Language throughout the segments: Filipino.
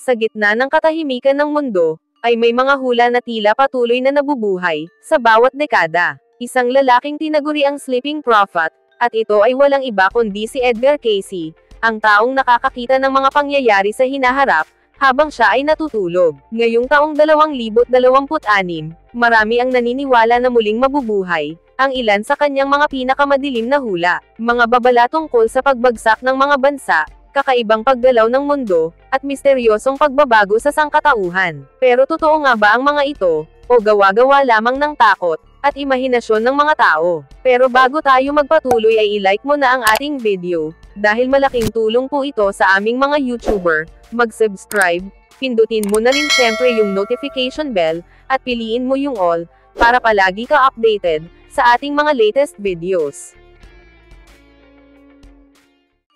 Sa gitna ng katahimikan ng mundo, ay may mga hula na tila patuloy na nabubuhay, sa bawat dekada. Isang lalaking tinaguri ang Sleeping Prophet, at ito ay walang iba kundi si Edgar Cayce, ang taong nakakakita ng mga pangyayari sa hinaharap, habang siya ay natutulog. Ngayong taong 2026, marami ang naniniwala na muling mabubuhay, ang ilan sa kanyang mga pinakamadilim na hula, mga babala tungkol sa pagbagsak ng mga bansa, kakaibang paggalaw ng mundo, at misteryosong pagbabago sa sangkatauhan. Pero totoo nga ba ang mga ito, o gawa-gawa lamang ng takot, at imahinasyon ng mga tao? Pero bago tayo magpatuloy ay i-like mo na ang ating video, dahil malaking tulong po ito sa aming mga YouTuber. Mag-subscribe, pindutin mo na rin syempre yung notification bell, at piliin mo yung all, para palagi ka updated, sa ating mga latest videos.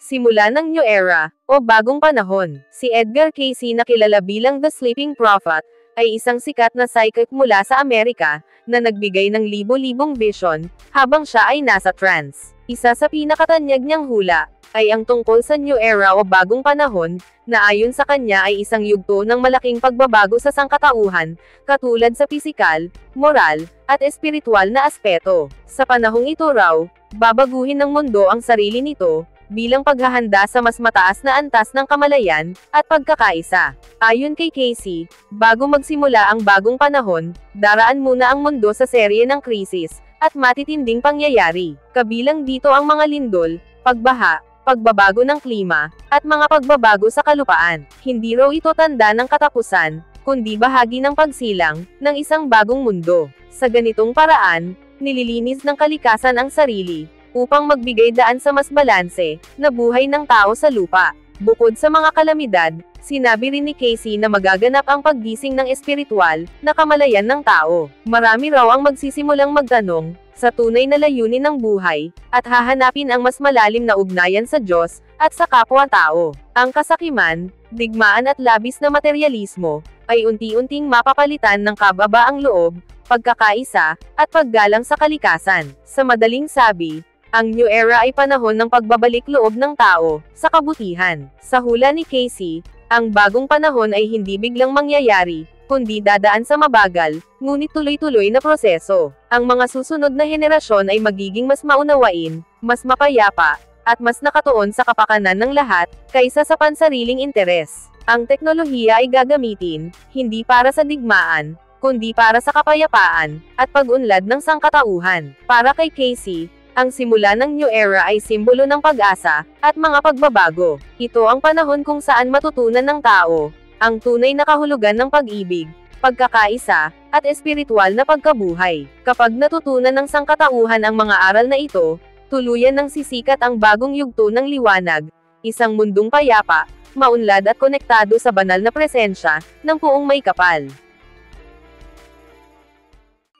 Simula ng New Era, o Bagong Panahon, si Edgar Cayce na kilala bilang The Sleeping Prophet, ay isang sikat na psychic mula sa Amerika, na nagbigay ng libo-libong vision, habang siya ay nasa trance. Isa sa pinakatanyag niyang hula, ay ang tungkol sa New Era o Bagong Panahon, na ayon sa kanya ay isang yugto ng malaking pagbabago sa sangkatauhan, katulad sa pisikal, moral, at espiritual na aspeto. Sa panahong ito raw, babaguhin ng mundo ang sarili nito, bilang paghahanda sa mas mataas na antas ng kamalayan, at pagkakaisa. Ayon kay Cayce, bago magsimula ang bagong panahon, daraan muna ang mundo sa serye ng krisis, at matitinding pangyayari. Kabilang dito ang mga lindol, pagbaha, pagbabago ng klima, at mga pagbabago sa kalupaan. Hindi raw ito tanda ng katapusan, kundi bahagi ng pagsilang, ng isang bagong mundo. Sa ganitong paraan, nililinis ng kalikasan ang sarili, upang magbigay daan sa mas balanse, na buhay ng tao sa lupa. Bukod sa mga kalamidad, sinabi rin ni Cayce na magaganap ang paggising ng espiritual, na kamalayan ng tao. Marami raw ang magsisimulang magtanong, sa tunay na layunin ng buhay, at hahanapin ang mas malalim na ugnayan sa Diyos, at sa kapwa-tao. Ang kasakiman, digmaan at labis na materyalismo, ay unti-unting mapapalitan ng kababaang loob, pagkakaisa, at paggalang sa kalikasan. Sa madaling sabi, ang New Era ay panahon ng pagbabalik loob ng tao, sa kabutihan. Sa hula ni Cayce, ang bagong panahon ay hindi biglang mangyayari, kundi dadaan sa mabagal, ngunit tuloy-tuloy na proseso. Ang mga susunod na henerasyon ay magiging mas maunawain, mas mapayapa, at mas nakatuon sa kapakanan ng lahat, kaysa sa pansariling interes. Ang teknolohiya ay gagamitin, hindi para sa digmaan, kundi para sa kapayapaan, at pag-unlad ng sangkatauhan. Para kay Cayce, ang simula ng New Era ay simbolo ng pag-asa, at mga pagbabago. Ito ang panahon kung saan matutunan ng tao, ang tunay na kahulugan ng pag-ibig, pagkakaisa, at espiritual na pagkabuhay. Kapag natutunan ng sangkatauhan ang mga aral na ito, tuluyan ng sisikat ang bagong yugto ng liwanag, isang mundong payapa, maunlad at konektado sa banal na presensya, ng Puong May Kapal.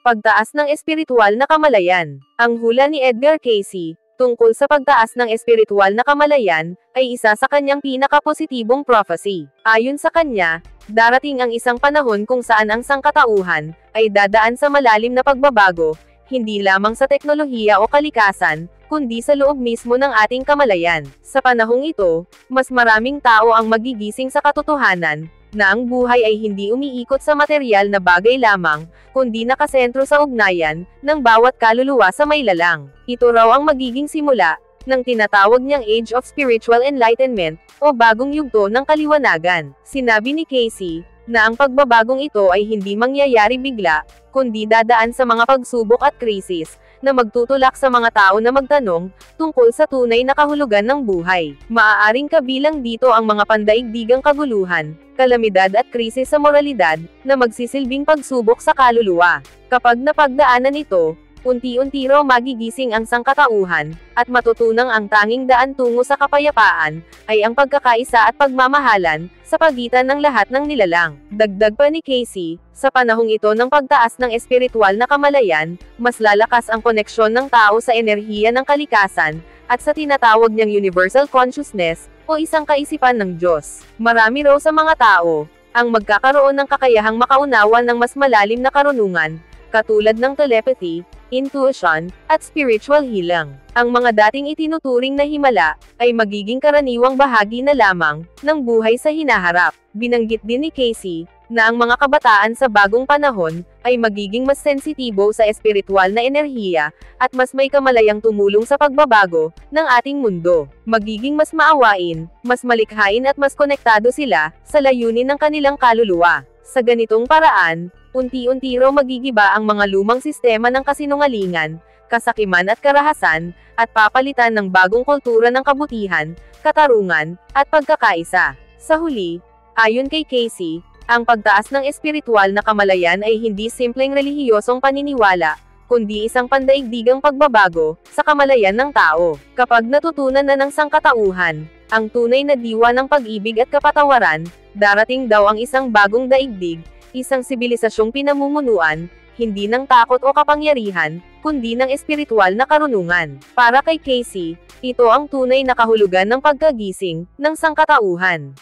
Pagtaas ng espiritual na kamalayan. Ang hula ni Edgar Cayce, tungkol sa pagtaas ng espiritual na kamalayan, ay isa sa kanyang pinakapositibong prophecy. Ayon sa kanya, darating ang isang panahon kung saan ang sangkatauhan, ay dadaan sa malalim na pagbabago, hindi lamang sa teknolohiya o kalikasan, kundi sa loob mismo ng ating kamalayan. Sa panahong ito, mas maraming tao ang magigising sa katotohanan, na ang buhay ay hindi umiikot sa material na bagay lamang, kundi nakasentro sa ugnayan, ng bawat kaluluwa sa may lalang. Ito raw ang magiging simula, ng tinatawag niyang Age of Spiritual Enlightenment, o bagong yugto ng kaliwanagan. Sinabi ni Cayce, na ang pagbabagong ito ay hindi mangyayari bigla, kundi dadaan sa mga pagsubok at krisis, na magtutulak sa mga tao na magtanong, tungkol sa tunay na kahulugan ng buhay. Maaaring kabilang dito ang mga pandaigdigang kaguluhan, kalamidad at krisis sa moralidad, na magsisilbing pagsubok sa kaluluwa. Kapag napagdaanan ito, unti-unti raw magigising ang sangkatauhan, at matutunang ang tanging daan tungo sa kapayapaan, ay ang pagkakaisa at pagmamahalan, sa pagitan ng lahat ng nilalang. Dagdag pa ni Cayce, sa panahong ito ng pagtaas ng espiritual na kamalayan, mas lalakas ang koneksyon ng tao sa enerhiya ng kalikasan, at sa tinatawag niyang universal consciousness, o isang kaisipan ng Diyos. Marami raw sa mga tao, ang magkakaroon ng kakayahang makaunawa ng mas malalim na karunungan, katulad ng telepathy, intuition, at spiritual healing. Ang mga dating itinuturing na himala, ay magiging karaniwang bahagi na lamang, ng buhay sa hinaharap. Binanggit din ni Casey, na ang mga kabataan sa bagong panahon, ay magiging mas sensitibo sa espiritual na enerhiya, at mas may kamalayang tumulong sa pagbabago, ng ating mundo. Magiging mas maawain, mas malikhain at mas konektado sila, sa layunin ng kanilang kaluluwa. Sa ganitong paraan, unti-unti raw magigiba ang mga lumang sistema ng kasinungalingan, kasakiman at karahasan, at papalitan ng bagong kultura ng kabutihan, katarungan, at pagkakaisa. Sa huli, ayon kay Casey, ang pagtaas ng espiritual na kamalayan ay hindi simpleng relihiyosong paniniwala, kundi isang pandaigdigang pagbabago, sa kamalayan ng tao. Kapag natutunan na ng sangkatauhan, ang tunay na diwa ng pag-ibig at kapatawaran, darating daw ang isang bagong daigdig, isang sibilisasyong pinamumunuan, hindi ng takot o kapangyarihan, kundi ng espiritual na karunungan. Para kay Casey, ito ang tunay na kahulugan ng pagkagising, ng sangkatauhan.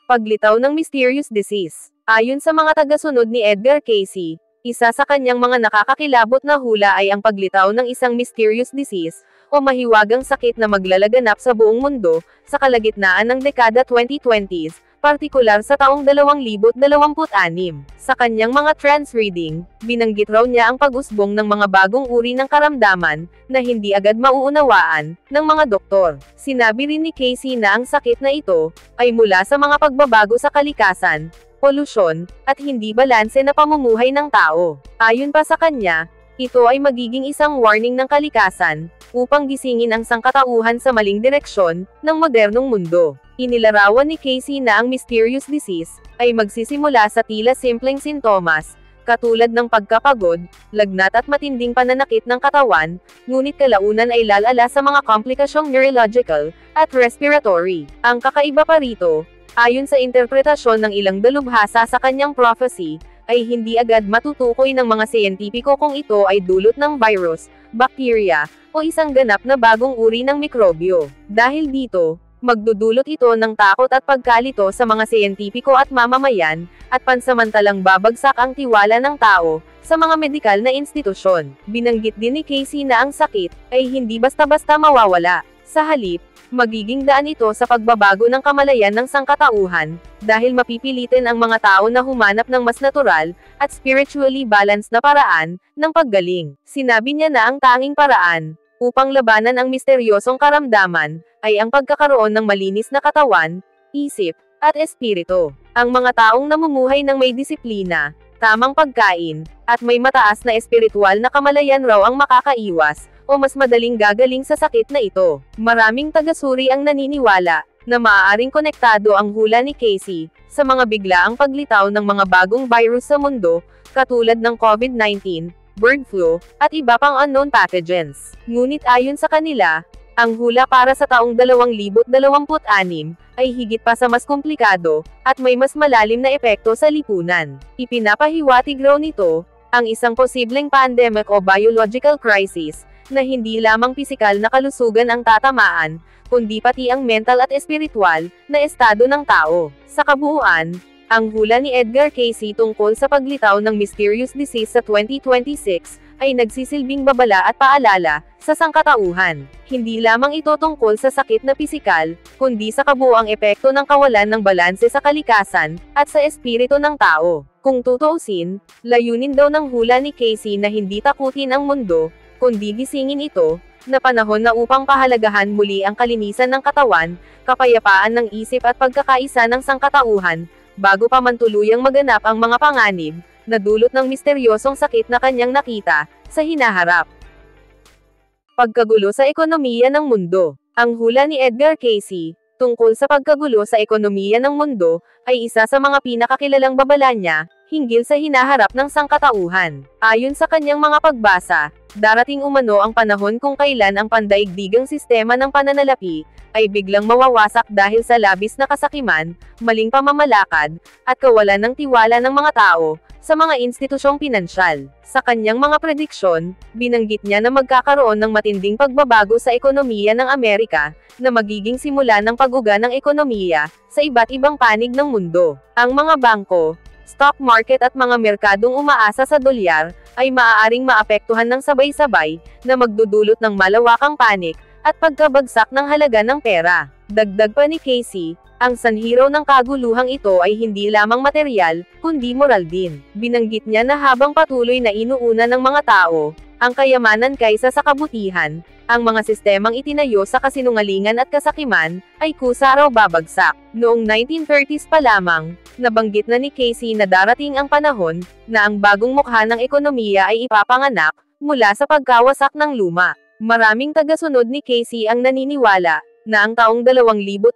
Paglitaw ng mysterious disease. Ayon sa mga tagasunod ni Edgar Casey, isa sa kanyang mga nakakakilabot na hula ay ang paglitaw ng isang mysterious disease, o mahiwagang sakit na maglalaganap sa buong mundo, sa kalagitnaan ng dekada 2020s, partikular sa taong 2026. Sa kanyang mga trance reading, binanggit raw niya ang pag-usbong ng mga bagong uri ng karamdaman, na hindi agad mauunawaan, ng mga doktor. Sinabi rin ni Casey na ang sakit na ito, ay mula sa mga pagbabago sa kalikasan, polusyon, at hindi balanse na pamumuhay ng tao. Ayon pa sa kanya, ito ay magiging isang warning ng kalikasan, upang gisingin ang sangkatauhan sa maling direksyon, ng modernong mundo. Inilarawan ni Casey na ang mysterious disease, ay magsisimula sa tila simpleng sintomas, katulad ng pagkapagod, lagnat at matinding pananakit ng katawan, ngunit kalaunan ay lalala sa mga komplikasyong neurological, at respiratory. Ang kakaiba pa rito, ayon sa interpretasyon ng ilang dalubhasa sa kanyang prophecy, ay hindi agad matutukoy ng mga siyentipiko kung ito ay dulot ng virus, bacteria, o isang ganap na bagong uri ng mikrobyo. Dahil dito, magdudulot ito ng takot at pagkalito sa mga siyentipiko at mamamayan, at pansamantalang babagsak ang tiwala ng tao, sa mga medikal na institusyon. Binanggit din ni Casey na ang sakit, ay hindi basta-basta mawawala. Sa halip, magiging daan ito sa pagbabago ng kamalayan ng sangkatauhan, dahil mapipilitin ang mga tao na humanap ng mas natural, at spiritually balanced na paraan, ng paggaling. Sinabi niya na ang tanging paraan, upang labanan ang misteryosong karamdaman, ay ang pagkakaroon ng malinis na katawan, isip, at espiritu. Ang mga taong namumuhay ng may disiplina, tamang pagkain, at may mataas na espiritual na kamalayan raw ang makakaiwas, o mas madaling gagaling sa sakit na ito. Maraming tagasuri ang naniniwala, na maaaring konektado ang hula ni Casey, sa mga biglaang paglitaw ng mga bagong virus sa mundo, katulad ng COVID-19, bird flu, at iba pang unknown pathogens. Ngunit ayon sa kanila, ang hula para sa taong 2026, ay higit pa sa mas komplikado, at may mas malalim na epekto sa lipunan. Ipinapahiwatig raw nito, ang isang posibleng pandemic o biological crisis, na hindi lamang pisikal na kalusugan ang tatamaan, kundi pati ang mental at espiritual, na estado ng tao. Sa kabuuan, ang hula ni Edgar Casey tungkol sa paglitaw ng mysterious disease sa 2026, ay nagsisilbing babala at paalala, sa sangkatauhan. Hindi lamang ito tungkol sa sakit na pisikal, kundi sa kabuuang epekto ng kawalan ng balanse sa kalikasan, at sa espiritu ng tao. Kung tutuusin, layunin daw ng hula ni Casey na hindi takutin ang mundo, kundi gisingin ito, na panahon na upang pahalagahan muli ang kalinisan ng katawan, kapayapaan ng isip at pagkakaisa ng sangkatauhan, bago pa man tuluyang maganap ang mga panganib, na dulot ng misteryosong sakit na kanyang nakita, sa hinaharap. Pagkagulo sa ekonomiya ng mundo. Ang hula ni Edgar Casey, tungkol sa pagkagulo sa ekonomiya ng mundo, ay isa sa mga pinakakilalang babala niya, hinggil sa hinaharap ng sangkatauhan. Ayon sa kanyang mga pagbasa, darating umano ang panahon kung kailan ang pandaigdigang sistema ng pananalapi, ay biglang mawawasak dahil sa labis na kasakiman, maling pamamalakad, at kawalan ng tiwala ng mga tao, sa mga institusyong pinansyal. Sa kanyang mga prediksyon, binanggit niya na magkakaroon ng matinding pagbabago sa ekonomiya ng Amerika, na magiging simula ng pag-uga ng ekonomiya, sa iba't ibang panig ng mundo. Ang mga bangko, stock market at mga merkadong umaasa sa dolyar, ay maaaring maapektuhan ng sabay-sabay, na magdudulot ng malawakang panik, at pagkabagsak ng halaga ng pera. Dagdag pa ni Casey, ang sanhi raw ng kaguluhang ito ay hindi lamang material, kundi moral din. Binanggit niya na habang patuloy na inuuna ng mga tao, ang kayamanan kaysa sa kabutihan, ang mga sistemang itinayo sa kasinungalingan at kasakiman, ay kusa raw babagsak. Noong 1930s pa lamang, nabanggit na ni Casey na darating ang panahon, na ang bagong mukha ng ekonomiya ay ipapanganak, mula sa pagkawasak ng luma. Maraming tagasunod ni Casey ang naniniwala, na ang taong 2026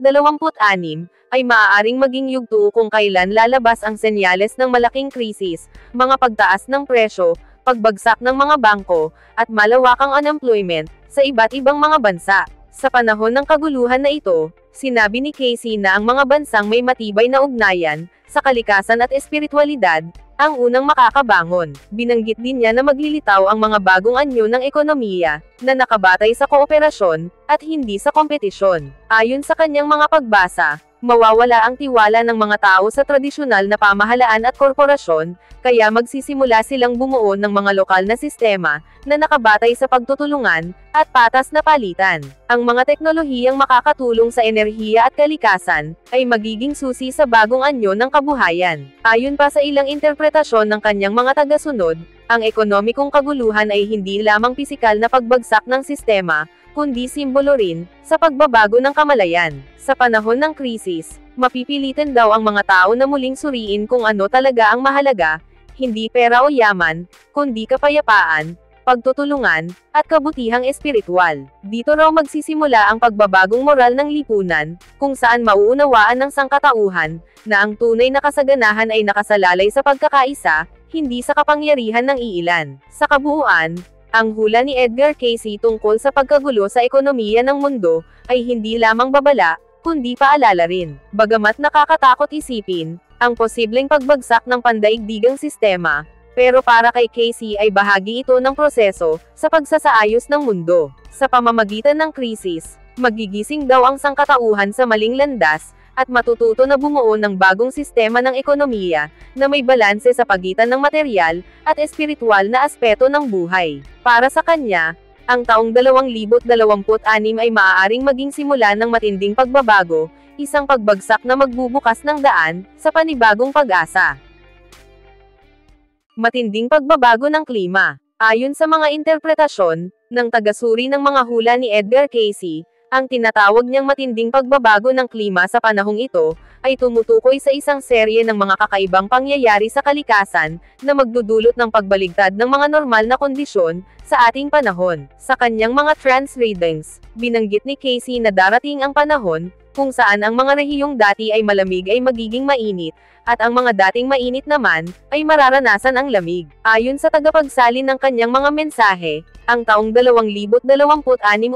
ay maaaring maging yugto kung kailan lalabas ang senyales ng malaking krisis, mga pagtaas ng presyo, pagbagsak ng mga bangko, at malawakang unemployment, sa iba't ibang mga bansa. Sa panahon ng kaguluhan na ito, sinabi ni Casey na ang mga bansang may matibay na ugnayan, sa kalikasan at espiritualidad, ang unang makakabangon. Binanggit din niya na maglilitaw ang mga bagong anyo ng ekonomiya, na nakabatay sa kooperasyon, at hindi sa kompetisyon. Ayon sa kanyang mga pagbasa, mawawala ang tiwala ng mga tao sa tradisyonal na pamahalaan at korporasyon, kaya magsisimula silang bumuo ng mga lokal na sistema, na nakabatay sa pagtutulungan, at patas na palitan. Ang mga teknolohiyang makakatulong sa enerhiya at kalikasan, ay magiging susi sa bagong anyo ng kabuhayan. Ayon pa sa ilang interpretasyon ng kanyang mga tagasunod, ang ekonomikong kaguluhan ay hindi lamang pisikal na pagbagsak ng sistema, kundi simbolo rin, sa pagbabago ng kamalayan. Sa panahon ng krisis, mapipilitin daw ang mga tao na muling suriin kung ano talaga ang mahalaga, hindi pera o yaman, kundi kapayapaan, pagtutulungan, at kabutihang espiritual. Dito raw magsisimula ang pagbabagong moral ng lipunan, kung saan mauunawaan ng sangkatauhan, na ang tunay na kasaganahan ay nakasalalay sa pagkakaisa, hindi sa kapangyarihan ng iilan. Sa kabuuan, ang hula ni Edgar Casey tungkol sa pagkagulo sa ekonomiya ng mundo, ay hindi lamang babala, kundi paalala rin. Bagamat nakakatakot isipin, ang posibleng pagbagsak ng pandaigdigang sistema, pero para kay Casey ay bahagi ito ng proseso, sa pagsasaayos ng mundo. Sa pamamagitan ng krisis, magigising daw ang sangkatauhan sa maling landas, at matututo na bumuo ng bagong sistema ng ekonomiya, na may balanse sa pagitan ng material, at espiritual na aspeto ng buhay. Para sa kanya, ang taong 2026 ay maaaring maging simula ng matinding pagbabago, isang pagbagsak na magbubukas ng daan, sa panibagong pag-asa. Matinding pagbabago ng klima. Ayon sa mga interpretasyon, ng tagasuri ng mga hula ni Edgar Casey, ang tinatawag niyang matinding pagbabago ng klima sa panahong ito, ay tumutukoy sa isang serye ng mga kakaibang pangyayari sa kalikasan, na magdudulot ng pagbaligtad ng mga normal na kondisyon, sa ating panahon. Sa kanyang mga trance readings, binanggit ni Casey na darating ang panahon, kung saan ang mga rehiyong dati ay malamig ay magiging mainit, at ang mga dating mainit naman, ay mararanasan ang lamig. Ayon sa tagapagsalin ng kanyang mga mensahe, ang taong 2026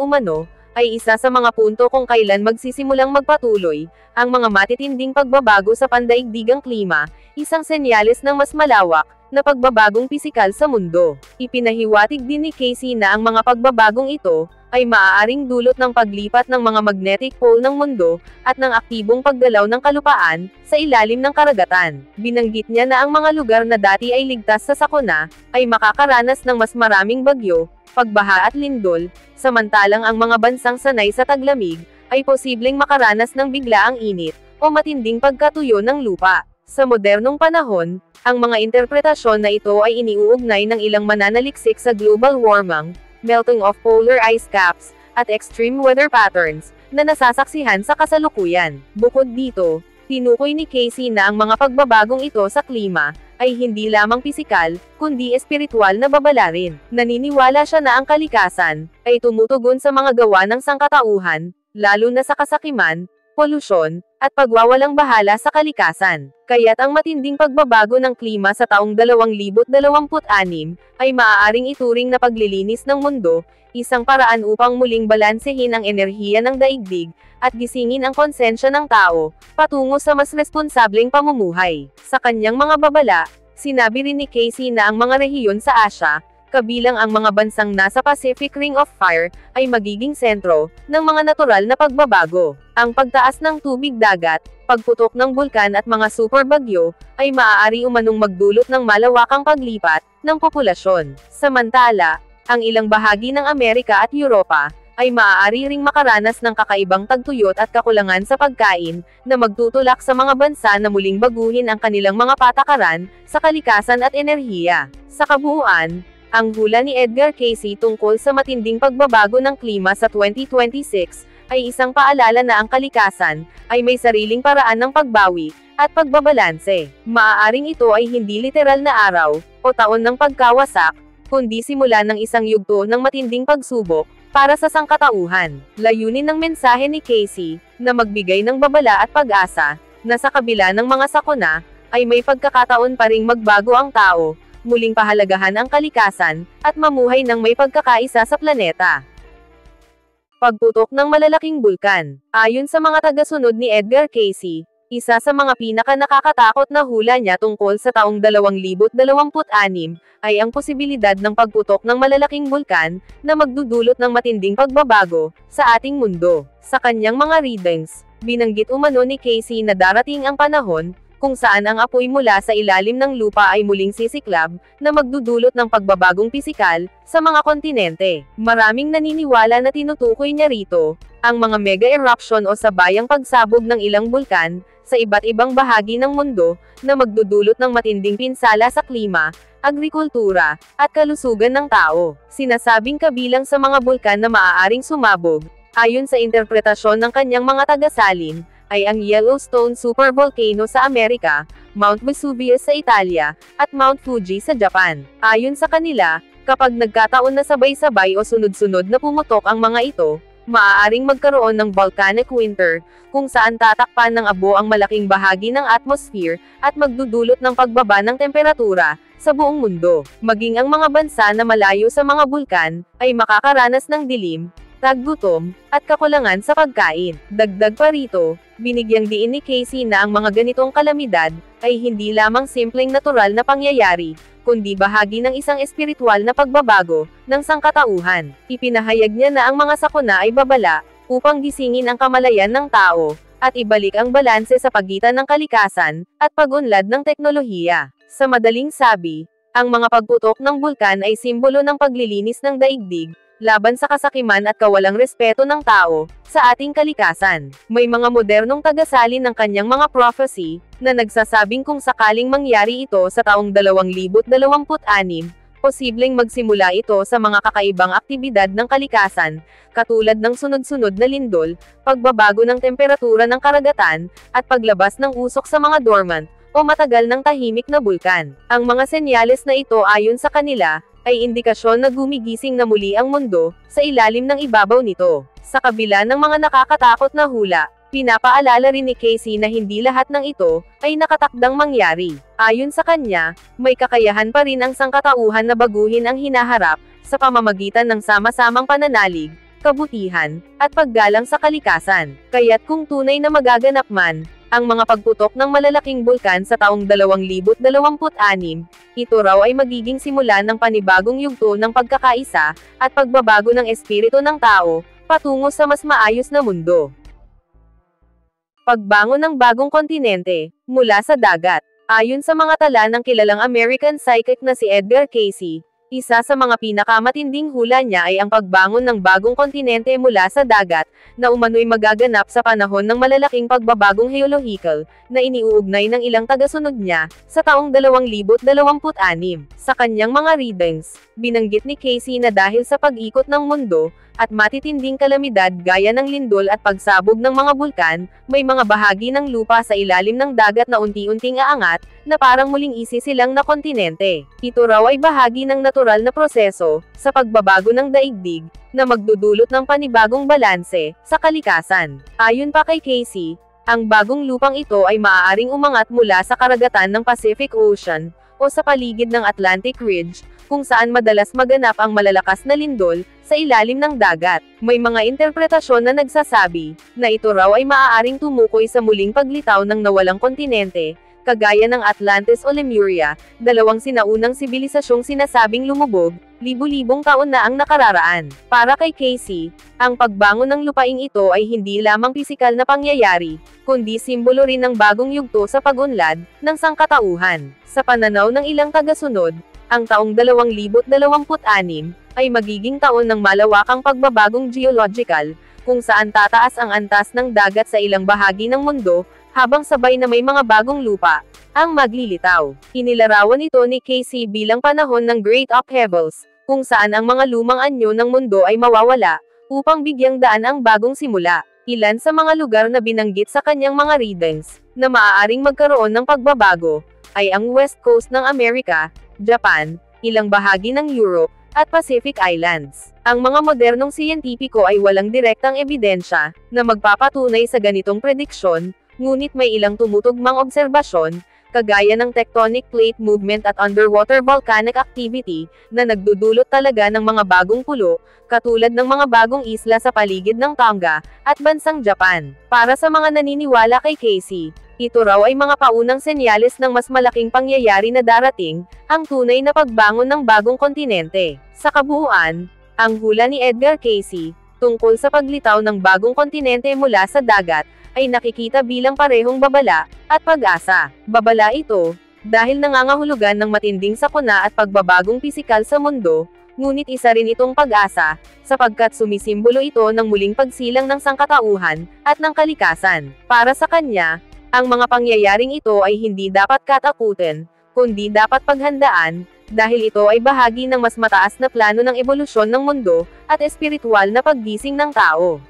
umano, ay isa sa mga punto kung kailan magsisimulang magpatuloy, ang mga matitinding pagbabago sa pandaigdigang klima, isang senyales ng mas malawak, na pagbabagong pisikal sa mundo. Ipinahiwatig din ni Casey na ang mga pagbabagong ito, ay maaaring dulot ng paglipat ng mga magnetic pole ng mundo, at ng aktibong paggalaw ng kalupaan, sa ilalim ng karagatan. Binanggit niya na ang mga lugar na dati ay ligtas sa sakuna, ay makakaranas ng mas maraming bagyo, pagbaha at lindol, samantalang ang mga bansang sanay sa taglamig, ay posibleng makaranas ng biglaang init, o matinding pagkatuyo ng lupa. Sa modernong panahon, ang mga interpretasyon na ito ay iniuugnay ng ilang mananaliksik sa global warming, melting of polar ice caps, at extreme weather patterns, na nasasaksihan sa kasalukuyan. Bukod dito, tinukoy ni Casey na ang mga pagbabagong ito sa klima, ay hindi lamang pisikal, kundi espiritual na babala rin. Naniniwala siya na ang kalikasan, ay tumutugon sa mga gawa ng sangkatauhan, lalo na sa kasakiman, polusyon, at pagwawalang bahala sa kalikasan. Kaya't ang matinding pagbabago ng klima sa taong 2026, ay maaaring ituring na paglilinis ng mundo, isang paraan upang muling balansehin ang enerhiya ng daigdig, at gisingin ang konsensya ng tao, patungo sa mas responsableng pamumuhay. Sa kanyang mga babala, sinabi rin ni Casey na ang mga rehiyon sa Asya, kabilang ang mga bansang nasa Pacific Ring of Fire, ay magiging sentro, ng mga natural na pagbabago. Ang pagtaas ng tubig dagat, pagputok ng bulkan at mga superbagyo, ay maaari umanong magdulot ng malawakang paglipat ng populasyon. Samantala, ang ilang bahagi ng Amerika at Europa, ay maaari ring makaranas ng kakaibang tagtuyot at kakulangan sa pagkain, na magtutulak sa mga bansa na muling baguhin ang kanilang mga patakaran, sa kalikasan at enerhiya. Sa kabuuan, ang hula ni Edgar Cayce tungkol sa matinding pagbabago ng klima sa 2026, ay isang paalala na ang kalikasan, ay may sariling paraan ng pagbawi, at pagbabalanse. Maaaring ito ay hindi literal na araw, o taon ng pagkawasak, kundi simula ng isang yugto ng matinding pagsubok, para sa sangkatauhan. Layunin ng mensahe ni Cayce, na magbigay ng babala at pag-asa, na sa kabila ng mga sakuna, ay may pagkakataon pa ring magbago ang tao, muling pahalagahan ang kalikasan, at mamuhay ng may pagkakaisa sa planeta. Pagputok ng malalaking bulkan. Ayon sa mga tagasunod ni Edgar Cayce, isa sa mga pinaka-nakakatakot na hula niya tungkol sa taong 2026, ay ang posibilidad ng pagputok ng malalaking bulkan, na magdudulot ng matinding pagbabago, sa ating mundo. Sa kanyang mga readings, binanggit umano ni Cayce na darating ang panahon, kung saan ang apoy mula sa ilalim ng lupa ay muling sisiklab, na magdudulot ng pagbabagong pisikal, sa mga kontinente. Maraming naniniwala na tinutukoy niya rito, ang mga mega-eruption o sabayang pagsabog ng ilang bulkan, sa iba't ibang bahagi ng mundo, na magdudulot ng matinding pinsala sa klima, agrikultura, at kalusugan ng tao. Sinasabing kabilang sa mga bulkan na maaaring sumabog, ayon sa interpretasyon ng kanyang mga tagasalin, ay ang Yellowstone supervolcano sa Amerika, Mount Vesuvius sa Italia, at Mount Fuji sa Japan. Ayon sa kanila, kapag nagkataon na sabay-sabay o sunod-sunod na pumutok ang mga ito, maaaring magkaroon ng volcanic winter, kung saan tatakpan ng abo ang malaking bahagi ng atmosphere, at magdudulot ng pagbaba ng temperatura, sa buong mundo. Maging ang mga bansa na malayo sa mga bulkan, ay makakaranas ng dilim, taggutom, at kakulangan sa pagkain. Dagdag pa rito, binigyang diin ni Cayce na ang mga ganitong kalamidad, ay hindi lamang simpleng natural na pangyayari, kundi bahagi ng isang espiritual na pagbabago, ng sangkatauhan. Ipinahayag niya na ang mga sakuna ay babala, upang gisingin ang kamalayan ng tao, at ibalik ang balanse sa pagitan ng kalikasan, at pag-unlad ng teknolohiya. Sa madaling sabi, ang mga pagputok ng bulkan ay simbolo ng paglilinis ng daigdig, laban sa kasakiman at kawalang respeto ng tao, sa ating kalikasan. May mga modernong tagasalin ng kanyang mga prophecy, na nagsasabing kung sakaling mangyari ito sa taong 2026, posibleng magsimula ito sa mga kakaibang aktibidad ng kalikasan, katulad ng sunod-sunod na lindol, pagbabago ng temperatura ng karagatan, at paglabas ng usok sa mga dormant, o matagal ng tahimik na bulkan. Ang mga senyales na ito ayon sa kanila, ay indikasyon na gumigising na muli ang mundo, sa ilalim ng ibabaw nito. Sa kabila ng mga nakakatakot na hula, pinapaalala rin ni Cayce na hindi lahat ng ito, ay nakatakdang mangyari. Ayon sa kanya, may kakayahan pa rin ang sangkatauhan na baguhin ang hinaharap, sa pamamagitan ng sama-samang pananalig, kabutihan, at paggalang sa kalikasan. Kaya't kung tunay na magaganap man, ang mga pagputok ng malalaking bulkan sa taong 2026, ito raw ay magiging simula ng panibagong yugto ng pagkakaisa, at pagbabago ng espiritu ng tao, patungo sa mas maayos na mundo. Pagbangon ng bagong kontinente, mula sa dagat. Ayon sa mga tala ng kilalang American psychic na si Edgar Cayce, isa sa mga pinakamatinding hula niya ay ang pagbangon ng bagong kontinente mula sa dagat, na umano'y magaganap sa panahon ng malalaking pagbabagong geolohikal, na iniuugnay ng ilang tagasunod niya, sa taong 2026. Sa kanyang mga readings, binanggit ni Cayce na dahil sa pag-ikot ng mundo, at matitinding kalamidad gaya ng lindol at pagsabog ng mga bulkan, may mga bahagi ng lupa sa ilalim ng dagat na unti-unting aangat, na parang muling isisilang na kontinente. Ito raw ay bahagi ng natural na proseso, sa pagbabago ng daigdig, na magdudulot ng panibagong balanse, sa kalikasan. Ayon pa kay Cayce, ang bagong lupang ito ay maaaring umangat mula sa karagatan ng Pacific Ocean, o sa paligid ng Atlantic Ridge, kung saan madalas maganap ang malalakas na lindol, sa ilalim ng dagat. May mga interpretasyon na nagsasabi, na ito raw ay maaaring tumukoy sa muling paglitaw ng nawalang kontinente, kagaya ng Atlantis o Lemuria, dalawang sinaunang sibilisasyong sinasabing lumubog, libu-libong taon na ang nakararaan. Para kay Casey, ang pagbangon ng lupaing ito ay hindi lamang pisikal na pangyayari, kundi simbolo rin ng bagong yugto sa pag-unlad ng sangkatauhan. Sa pananaw ng ilang tagasunod, ang taong 2026 ay magiging taon ng malawakang pagbabagong geological, kung saan tataas ang antas ng dagat sa ilang bahagi ng mundo, habang sabay na may mga bagong lupa ang maglilitaw. Inilarawan ito ni Casey bilang panahon ng Great Upheavals, kung saan ang mga lumang anyo ng mundo ay mawawala, upang bigyang daan ang bagong simula. Ilan sa mga lugar na binanggit sa kanyang mga readings, na maaaring magkaroon ng pagbabago, ay ang West Coast ng Amerika, Japan, ilang bahagi ng Europe, at Pacific Islands. Ang mga modernong siyentipiko ay walang direktang ebidensya na magpapatunay sa ganitong prediksyon, ngunit may ilang tumutugmang obserbasyon, kagaya ng tectonic plate movement at underwater volcanic activity, na nagdudulot talaga ng mga bagong pulo, katulad ng mga bagong isla sa paligid ng Tonga, at bansang Japan. Para sa mga naniniwala kay Casey, ito raw ay mga paunang senyales ng mas malaking pangyayari na darating, ang tunay na pagbangon ng bagong kontinente. Sa kabuuan, ang hula ni Edgar Casey, tungkol sa paglitaw ng bagong kontinente mula sa dagat, ay nakikita bilang parehong babala, at pag-asa. Babala ito, dahil nangangahulugan ng matinding sakuna at pagbabagong pisikal sa mundo, ngunit isa rin itong pag-asa, sapagkat sumisimbolo ito ng muling pagsilang ng sangkatauhan, at ng kalikasan. Para sa kanya, ang mga pangyayaring ito ay hindi dapat katakutin, kundi dapat paghandaan, dahil ito ay bahagi ng mas mataas na plano ng ebolusyon ng mundo, at espiritual na paggising ng tao.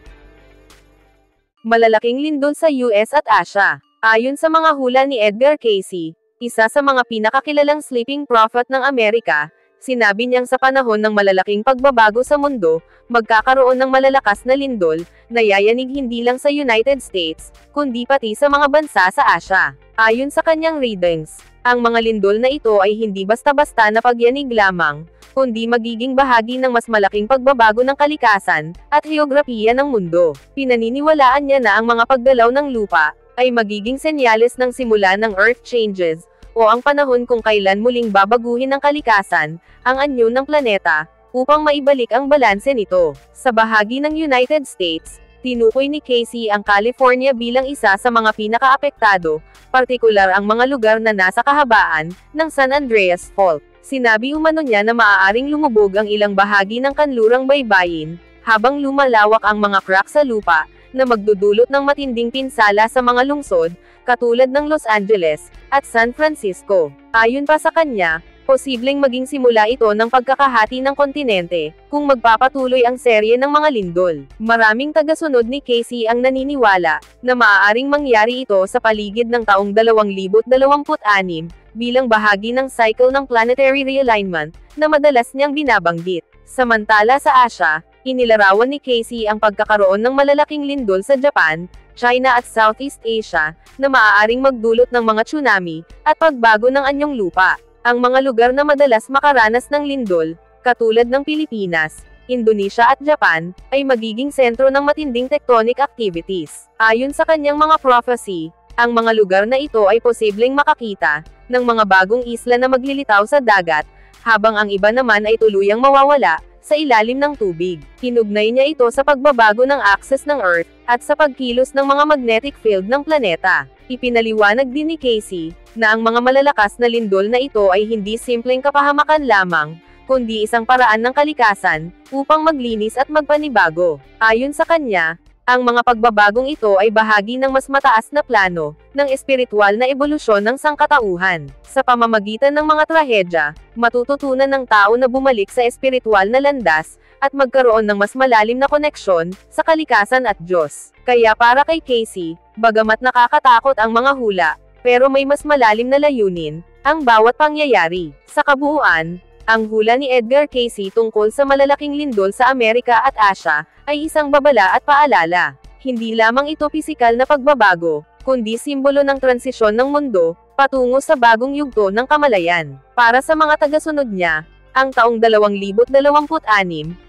Malalaking lindol sa US at Asia. Ayon sa mga hula ni Edgar Casey, isa sa mga pinakakilalang sleeping prophet ng Amerika, sinabi niyang sa panahon ng malalaking pagbabago sa mundo, magkakaroon ng malalakas na lindol, na yayanig hindi lang sa United States, kundi pati sa mga bansa sa Asia. Ayon sa kanyang readings, ang mga lindol na ito ay hindi basta-basta na pagyanig lamang, kundi magiging bahagi ng mas malaking pagbabago ng kalikasan, at heograpiya ng mundo. Pinaniniwalaan niya na ang mga paggalaw ng lupa, ay magiging senyales ng simula ng Earth changes, o ang panahon kung kailan muling babaguhin ng kalikasan, ang anyo ng planeta, upang maibalik ang balanse nito. Sa bahagi ng United States, tinukoy ni Casey ang California bilang isa sa mga pinakaapektado, partikular ang mga lugar na nasa kahabaan ng San Andreas Fault. Sinabi umano niya na maaaring lumubog ang ilang bahagi ng kanlurang baybayin, habang lumalawak ang mga crack sa lupa, na magdudulot ng matinding pinsala sa mga lungsod, katulad ng Los Angeles, at San Francisco. Ayon pa sa kanya, posibleng maging simula ito ng pagkakahati ng kontinente, kung magpapatuloy ang serye ng mga lindol. Maraming tagasunod ni Casey ang naniniwala, na maaaring mangyari ito sa paligid ng taong 2026, bilang bahagi ng cycle ng planetary realignment, na madalas niyang binabanggit. Samantala sa Asia, inilarawan ni Casey ang pagkakaroon ng malalaking lindol sa Japan, China at Southeast Asia, na maaaring magdulot ng mga tsunami, at pagbago ng anyong lupa. Ang mga lugar na madalas makaranas ng lindol, katulad ng Pilipinas, Indonesia at Japan, ay magiging sentro ng matinding tectonic activities. Ayon sa kanyang mga prophecy, ang mga lugar na ito ay posibleng makakita ng mga bagong isla na maglilitaw sa dagat, habang ang iba naman ay tuluyang mawawala sa ilalim ng tubig. Hinugnay niya ito sa pagbabago ng axis ng Earth, at sa pagkilos ng mga magnetic field ng planeta. Ipinaliwanag din ni Casey, na ang mga malalakas na lindol na ito ay hindi simpleng kapahamakan lamang, kundi isang paraan ng kalikasan, upang maglinis at magpanibago. Ayon sa kanya, ang mga pagbabagong ito ay bahagi ng mas mataas na plano, ng espiritual na ebolusyon ng sangkatauhan. Sa pamamagitan ng mga trahedya, matututunan ng tao na bumalik sa espiritual na landas, at magkaroon ng mas malalim na koneksyon, sa kalikasan at Diyos. Kaya para kay Casey, bagamat nakakatakot ang mga hula, pero may mas malalim na layunin, ang bawat pangyayari. Sa kabuuan, ang hula ni Edgar Casey tungkol sa malalaking lindol sa Amerika at Asia, ay isang babala at paalala. Hindi lamang ito pisikal na pagbabago, kundi simbolo ng transisyon ng mundo, patungo sa bagong yugto ng kamalayan. Para sa mga tagasunod niya, ang taong 2026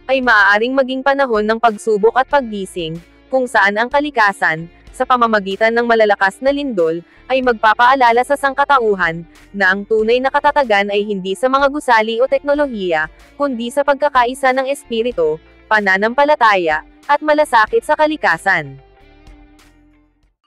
ay maaaring maging panahon ng pagsubok at paggising, kung saan ang kalikasan, sa pamamagitan ng malalakas na lindol, ay magpapaalala sa sangkatauhan, na ang tunay na katatagan ay hindi sa mga gusali o teknolohiya, kundi sa pagkakaisa ng espiritu, pananampalataya, at malasakit sa kalikasan.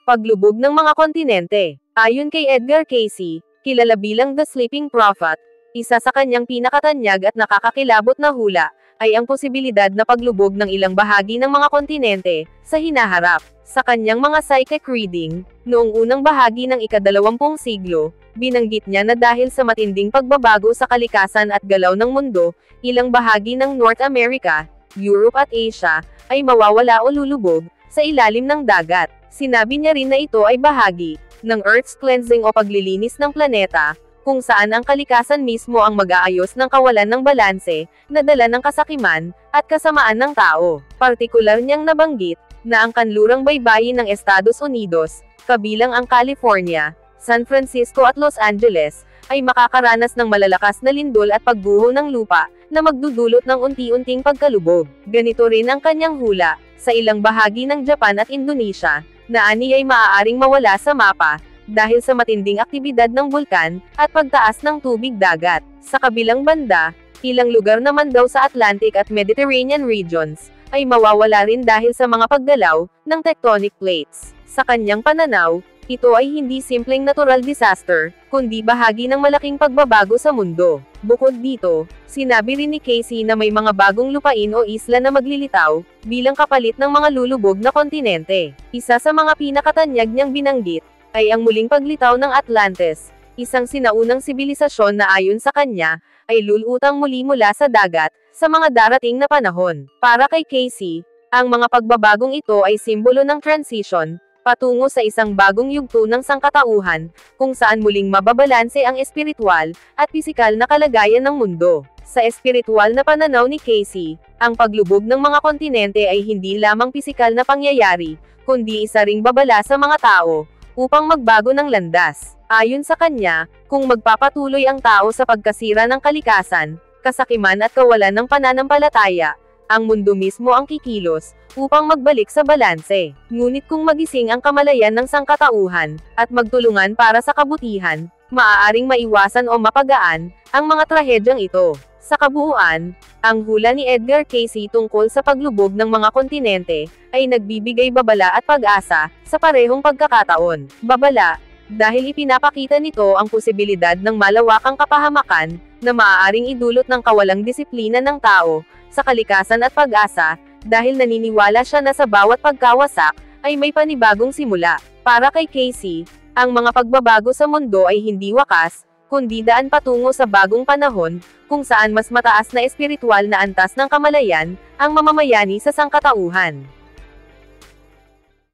Paglubog ng mga kontinente. Ayon kay Edgar Cayce, kilala bilang The Sleeping Prophet, isa sa kanyang pinakatanyag at nakakakilabot na hula, ay ang posibilidad na paglubog ng ilang bahagi ng mga kontinente, sa hinaharap. Sa kanyang mga psychic reading, noong unang bahagi ng ika-20 siglo, binanggit niya na dahil sa matinding pagbabago sa kalikasan at galaw ng mundo, ilang bahagi ng North America, Europe at Asia, ay mawawala o lulubog, sa ilalim ng dagat. Sinabi niya rin na ito ay bahagi ng Earth's cleansing o paglilinis ng planeta, kung saan ang kalikasan mismo ang mag-aayos ng kawalan ng balanse, na dala ng kasakiman, at kasamaan ng tao. Partikular niyang nabanggit, na ang kanlurang baybayin ng Estados Unidos, kabilang ang California, San Francisco at Los Angeles, ay makakaranas ng malalakas na lindol at pagguho ng lupa, na magdudulot ng unti-unting pagkalubog. Ganito rin ang kanyang hula, sa ilang bahagi ng Japan at Indonesia, na ani ay maaaring mawala sa mapa, dahil sa matinding aktibidad ng bulkan, at pagtaas ng tubig dagat. Sa kabilang banda, ilang lugar naman daw sa Atlantic at Mediterranean regions, ay mawawala rin dahil sa mga paggalaw, ng tectonic plates. Sa kanyang pananaw, ito ay hindi simpleng natural disaster, kundi bahagi ng malaking pagbabago sa mundo. Bukod dito, sinabi rin ni Cayce na may mga bagong lupain o isla na maglilitaw, bilang kapalit ng mga lulubog na kontinente. Isa sa mga pinakatanyag niyang binanggit, ay ang muling paglitaw ng Atlantis, isang sinaunang sibilisasyon na ayon sa kanya, ay lulutang muli mula sa dagat, sa mga darating na panahon. Para kay Cayce, ang mga pagbabagong ito ay simbolo ng transition, patungo sa isang bagong yugto ng sangkatauhan, kung saan muling mababalanse ang espiritual, at pisikal na kalagayan ng mundo. Sa espiritual na pananaw ni Cayce, ang paglubog ng mga kontinente ay hindi lamang pisikal na pangyayari, kundi isa ring babala sa mga tao, upang magbago ng landas. Ayon sa kanya, kung magpapatuloy ang tao sa pagkasira ng kalikasan, kasakiman at kawalan ng pananampalataya, ang mundo mismo ang kikilos, upang magbalik sa balanse. Ngunit kung magising ang kamalayan ng sangkatauhan, at magtulungan para sa kabutihan, maaaring maiwasan o mapagaan, ang mga trahedyang ito. Sa kabuuan, ang hula ni Edgar Cayce tungkol sa paglubog ng mga kontinente, ay nagbibigay babala at pag-asa, sa parehong pagkakataon. Babala, dahil ipinapakita nito ang posibilidad ng malawakang kapahamakan, na maaaring idulot ng kawalang disiplina ng tao, sa kalikasan at pag-asa, dahil naniniwala siya na sa bawat pagkawasak, ay may panibagong simula. Para kay Cayce, ang mga pagbabago sa mundo ay hindi wakas, kundi daan patungo sa bagong panahon, kung saan mas mataas na espiritual na antas ng kamalayan, ang mamamayani sa sangkatauhan.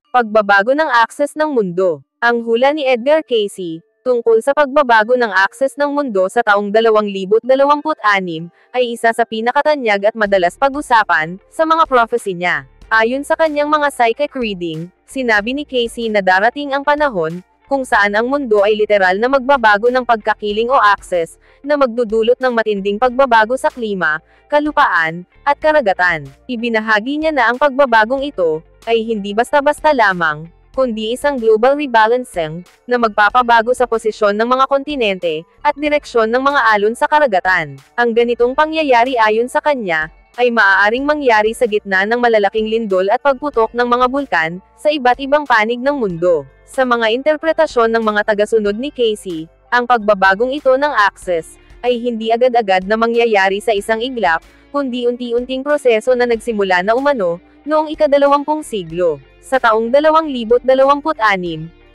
Pagbabago ng akses ng mundo. Ang hula ni Edgar Cayce, tungkol sa pagbabago ng akses ng mundo sa taong 2026, ay isa sa pinakatanyag at madalas pag-usapan, sa mga prophecy niya. Ayon sa kanyang mga psychic reading, sinabi ni Cayce na darating ang panahon, kung saan ang mundo ay literal na magbabago ng pagkakiling o akses, na magdudulot ng matinding pagbabago sa klima, kalupaan, at karagatan. Ibinahagi niya na ang pagbabagong ito, ay hindi basta-basta lamang, kundi isang global rebalancing, na magpapabago sa posisyon ng mga kontinente, at direksyon ng mga alon sa karagatan. Ang ganitong pangyayari ayon sa kanya, ay maaaring mangyari sa gitna ng malalaking lindol at pagputok ng mga bulkan, sa iba't ibang panig ng mundo. Sa mga interpretasyon ng mga tagasunod ni Cayce, ang pagbabagong ito ng akses, ay hindi agad-agad na mangyayari sa isang iglap, kundi unti-unting proseso na nagsimula na umano, noong ika-20 siglo. Sa taong 2026,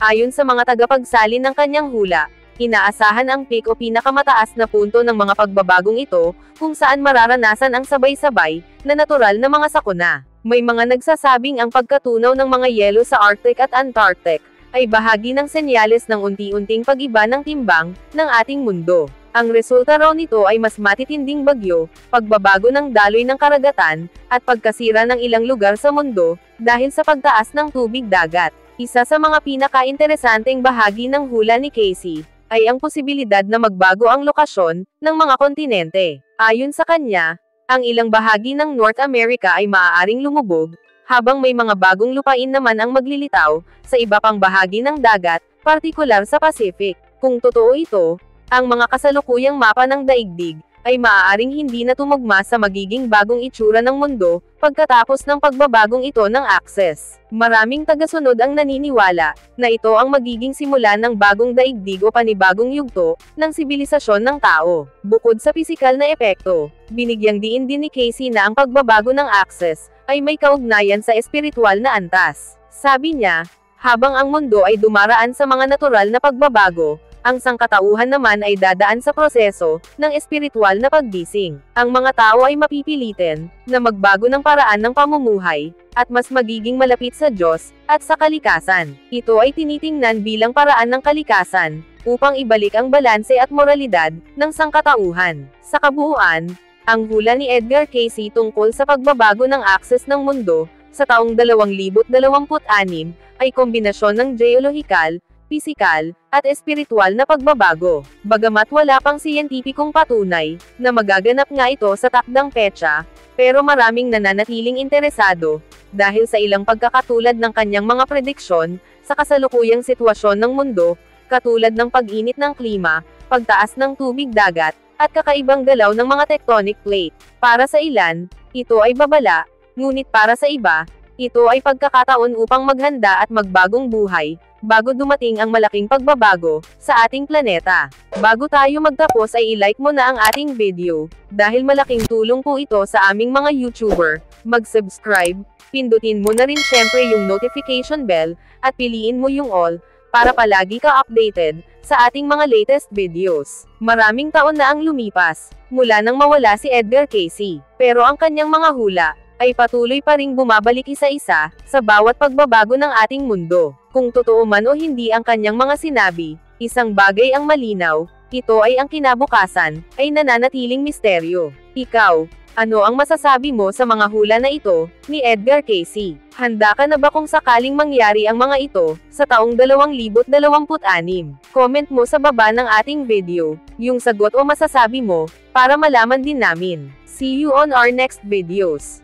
ayon sa mga tagapagsalin ng kanyang hula, inaasahan ang peak o pinakamataas na punto ng mga pagbabagong ito, kung saan mararanasan ang sabay-sabay, na natural na mga sakuna. May mga nagsasabing ang pagkatunaw ng mga yelo sa Arctic at Antarctic, ay bahagi ng senyales ng unti-unting pag-iba ng timbang, ng ating mundo. Ang resulta raw nito ay mas matitinding bagyo, pagbabago ng daloy ng karagatan, at pagkasira ng ilang lugar sa mundo, dahil sa pagtaas ng tubig dagat. Isa sa mga pinaka-interesanteng bahagi ng hula ni Cayce, ay ang posibilidad na magbago ang lokasyon, ng mga kontinente. Ayon sa kanya, ang ilang bahagi ng North America ay maaaring lumubog, habang may mga bagong lupain naman ang maglilitaw sa iba pang bahagi ng dagat, partikular sa Pacific. Kung totoo ito, ang mga kasalukuyang mapa ng daigdig ay maaaring hindi na tumugma sa magiging bagong itsura ng mundo pagkatapos ng pagbabagong ito ng akses. Maraming tagasunod ang naniniwala na ito ang magiging simula ng bagong daigdig o panibagong yugto ng sibilisasyon ng tao. Bukod sa pisikal na epekto, binigyang diin din ni Casey na ang pagbabago ng akses ay may kaugnayan sa espiritual na antas. Sabi niya, habang ang mundo ay dumaraan sa mga natural na pagbabago, ang sangkatauhan naman ay dadaan sa proseso ng espiritual na paggising. Ang mga tao ay mapipilitin na magbago ng paraan ng pamumuhay at mas magiging malapit sa Diyos at sa kalikasan. Ito ay tinitingnan bilang paraan ng kalikasan upang ibalik ang balanse at moralidad ng sangkatauhan. Sa kabuuan, ang hula ni Edgar Casey tungkol sa pagbabago ng akses ng mundo sa taong 2026 ay kombinasyon ng geolohikal, pisikal, at espiritual na pagbabago. Bagamat wala pang siyentipikong patunay na magaganap nga ito sa takdang petsa, pero maraming nananatiling interesado dahil sa ilang pagkakatulad ng kanyang mga prediksyon sa kasalukuyang sitwasyon ng mundo, katulad ng pag-init ng klima, pagtaas ng tubig dagat, at kakaibang galaw ng mga tectonic plate. Para sa ilan, ito ay babala, ngunit para sa iba, ito ay pagkakataon upang maghanda at magbagong buhay, bago dumating ang malaking pagbabago sa ating planeta. Bago tayo magtapos ay i-like mo na ang ating video, dahil malaking tulong po ito sa aming mga YouTuber. Mag-subscribe, pindutin mo na rin syempre yung notification bell, at piliin mo yung all, para palagi ka updated sa ating mga latest videos. Maraming taon na ang lumipas, mula nang mawala si Edgar Casey, pero ang kanyang mga hula ay patuloy pa ring bumabalik isa-isa sa bawat pagbabago ng ating mundo. Kung totoo man o hindi ang kanyang mga sinabi, isang bagay ang malinaw, ito ay ang kinabukasan ay nananatiling misteryo. Ikaw, ano ang masasabi mo sa mga hula na ito ni Edgar Casey? Handa ka na ba kung sakaling mangyari ang mga ito sa taong 2026? Comment mo sa baba ng ating video yung sagot o masasabi mo para malaman din namin. See you on our next videos.